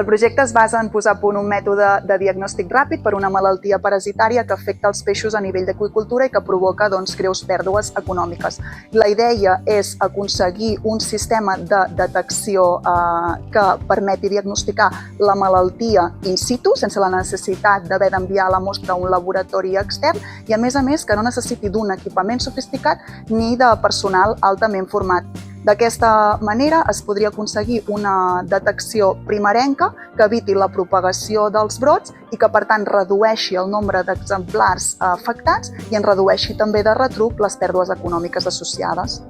El projecte es basa en posar a punt un mètode de diagnòstic ràpid per una malaltia parasitària que afecta els peixos a nivell d'aqüicultura i que provoca greus pèrdues econòmiques. La idea és aconseguir un sistema de detecció que permeti diagnosticar la malaltia in situ, sense la necessitat d'haver d'enviar la mostra a un laboratori extern i, a més, que no necessiti d'un equipament sofisticat ni de personal altament format. D'aquesta manera es podria aconseguir una detecció primerenca que eviti la propagació dels brots i que, per tant, redueixi el nombre d'exemplars afectats i en redueixi també de retruc les pèrdues econòmiques associades.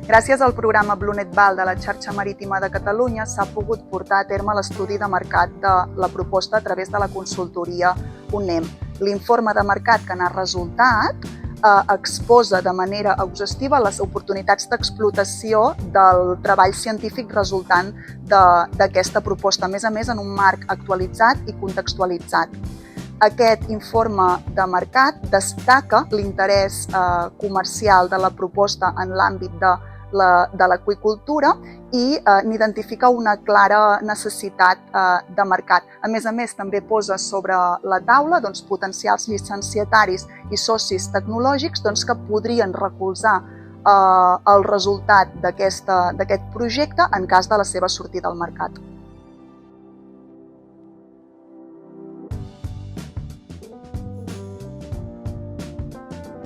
Gràcies al programa BlueNet-Val de la Xarxa Marítima de Catalunya s'ha pogut portar a terme l'estudi de mercat de la proposta a través de la consultoria UNEM. L'informe de mercat que n'ha resultat exposa de manera exhaustiva les oportunitats d'explotació del treball científic resultant d'aquesta proposta, a més, en un marc actualitzat i contextualitzat. Aquest informe de mercat destaca l'interès comercial de la proposta en l'àmbit de l'aqüicultura i n'identifica una clara necessitat de mercat. A més, també posa sobre la taula potencials llicenciataris i socis tecnològics que podrien recolzar el resultat d'aquest projecte en cas de la seva sortida al mercat.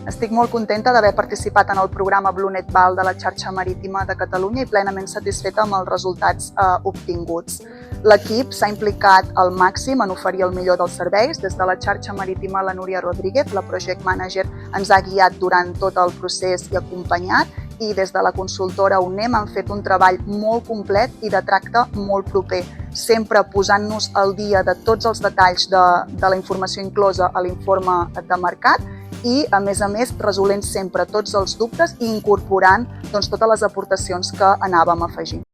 Estic molt contenta d'haver participat en el programa BlueNet-Val de la Xarxa Marítima de Catalunya i plenament satisfeta amb els resultats obtinguts. L'equip s'ha implicat al màxim en oferir el millor dels serveis. Des de la Xarxa Marítima, la Núria Rodríguez, la Project Manager, ens ha guiat durant tot el procés i acompanyat, i des de la consultora UNEM han fet un treball molt complet i de tracte molt proper, sempre posant-nos al dia de tots els detalls de la informació inclosa a l'informe de mercat i, a més, resolent sempre tots els dubtes i incorporant totes les aportacions que anàvem afegint.